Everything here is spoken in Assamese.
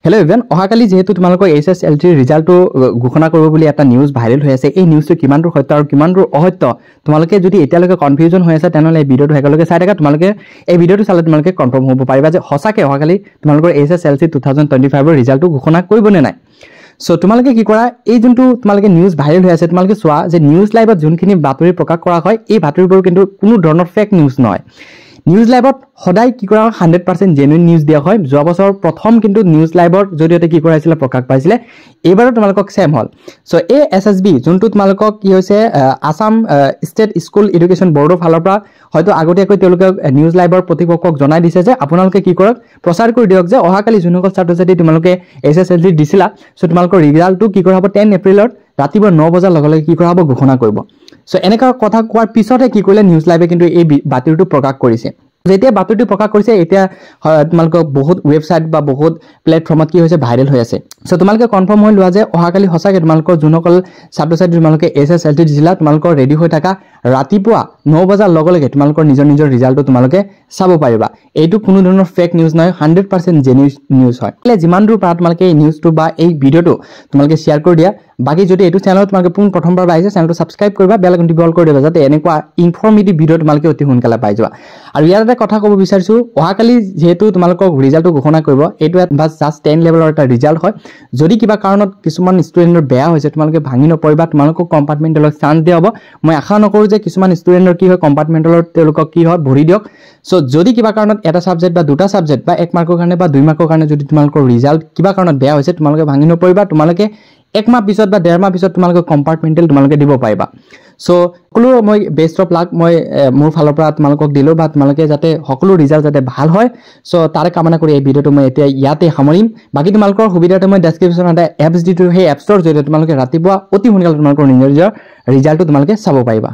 हेलो एभन अहाकाली जेहेतु तुमालोকৰ HSLC रिजल्ट ঘোষণা কৰিব বুলি এটা নিউজ ভাইৰেল হৈ আছে এই নিউজটো কিমান দূৰ সত্য আৰু কিমান দূৰ অসত্য তোমালোকে যদি এতিয়ালৈকে কনফিউজন হৈ আছে তেনলে এই ভিডিওটো হেকলৈকে চাই থাকা তোমালোকে এই ভিডিওটো চালে তোমালোকে কনফাৰ্ম হ'ব পাৰিবা যে হসাকে অহাকালি তোমালোকৰ HSLC 2025 ৰ ৰিজল্টটো ঘোষণা কৰিব নে নাই সো তোমালোকে কি কৰা এই যোনটো তোমালোকে নিউজ ভাইৰেল হৈ আছে তোমালোকে চোৱা যে নিউজ লাইভত যোনখিনি বাতৰি প্ৰকাশ কৰা হয় এই বাতৰিবোৰ কিন্তু কোনো ধৰণৰ ফেক নিউজ নহয় নিউজ লাইভত সদায় কি কৰা 100% জেনুইন নিউজ দিয়া হয় যোৱা বছৰ প্ৰথম কিন্তু নিউজ লাইভৰ জৰিয়তে কি কৰাইছিল প্ৰকাশ পাইছিলে এবাৰো তোমালোকক সেম হল সো এই SSB যোনটো তোমালোকক কি হৈছে আসাম ষ্টেট স্কুল এডুকেশ্যন বৰ্ডৰ ফালৰ পৰা হয়তো আগতীয়াকৈ তেওঁলোকে নিউজ লাইভৰ প্ৰতিপক্ষক জনাই দিছে যে আপোনালোকে কি কৰক প্ৰচাৰ কৰি দিয়ক যে অহাকালি জুনকল ছাত্ৰছাত্ৰী তোমালোকে SSLC দিছিলা সো তোমালোকৰ ৰিজাল্টটো কি কৰা হ'ব 10 এপ্ৰিলত ৰাতিপুৱা 9 বজাৰ লগে লগে কি কৰা হ'ব ঘোষণা কৰিব সো এনেকা কথা কোৱাৰ পিছতে কি কৰিলে নিউজ লাইভে কিন্তু এই বাতৰিটো প্ৰকাশ কৰিছে যেতিয়া বাতৰিটো প্ৰকাশ কৰিছে এতিয়া তোমালোকৰ বহুত ওয়েবসাইট বা বহুত প্ল্যাটফৰ্মত কি হৈছে ভাইৰেল হৈ আছে সো তোমালোকে কনফাৰ্ম হৈ লোৱা যে অহাকালি হসাকে তোমালোকৰ জুনকল ছাত্ৰছাত্ৰী তোমালোকে SSLC দিছিলা তোমালোকৰ ৰেডি হৈ থাকা ৰাতিপুৱা 9 বজাৰ লগে লগে তোমালোকৰ নিজৰ ৰিজাল্টটো তোমালোকে চাব পাৰিবা এইটো কোনো ধৰণৰ ফেক নিউজ নহয় 100% জেনুইন নিউজ হয় যিমান দূৰ পাৰা তোমালোকে এই নিউজটো বা এই ভিডিওটো তোমালোকে শেয়াৰ কৰি দিয়া বাকি যদি এটো চ্যানেল তোমালোকে পুন প্ৰথমবাৰ আহিছে চ্যানেলটো সাবস্ক্ৰাইব কৰিবা বেল আইকনটো অল কৰি দিবা যাতে এনেকুৱা ইনফৰমেটিভ ভিডিও তোমালোকে অতি সোনকালে পাই যোৱা আৰু ইয়াৰ এটা কথা ক'ব বিচাৰিছো অহাকালি যেহেতু তোমালোকক ৰিজাল্টটো ঘোষণা কৰিব এইটো বাস জাস্ট 10 লেভেলৰ এটা ৰিজাল্ট হয় যদি কিবা কাৰণত কিছুমান ষ্টুডেন্টৰ বেয়া হৈছে তোমালোকে ভাঙি নপৰিবা তোমালোকক কম্পাৰ্টমেন্টেলৰ চান্স দিয়া হ'ব মই আশা নকৰো যে কিছুমান ষ্টুডেন্টৰ কি হয় কম্পাৰ্টমেন্টেলৰ তেওঁলোকক কি হয় ভৰি দিয়ক সো যদি কিবা কাৰণত এটা সাবজেক্ট বা দুটা সাবজেক্ট বা এক মাৰ্কৰ কাৰণে বা দুই মাৰ্কৰ কাৰণে যদি তোমালোকৰ ৰিজাল্ট কিবা কাৰণত বেয়া হৈছে তোমালোকে ভাঙি নপৰিবা তোমালোকে এক মাহ পিছত বা ডেৰ মাহ পিছত তোমালোকে কম্পাৰ্টমেন্টেল তোমালোকে দিব পাৰিবা সো সকলো মই বেষ্ট অফ লাক মই মোৰ ফালৰ পৰা তোমালোকক দিলো বা তোমালোকে যাতে সকলো ৰিজাল্ট যাতে ভাল হয় সো তাৰে কামনা কৰি এই ভিডিওটো মই এতিয়া ইয়াতে সামৰিম বাকি তোমালোকৰ সুবিধাটো মই ডেসক্ৰিপচনত এপছ দিটো সেই এপছৰ জৰিয়তে তোমালোকে ৰাতিপুৱা অতি সোনকালে তোমালোকৰ নিজৰ ৰিজাল্টটো তোমালোকে চাব পাৰিবা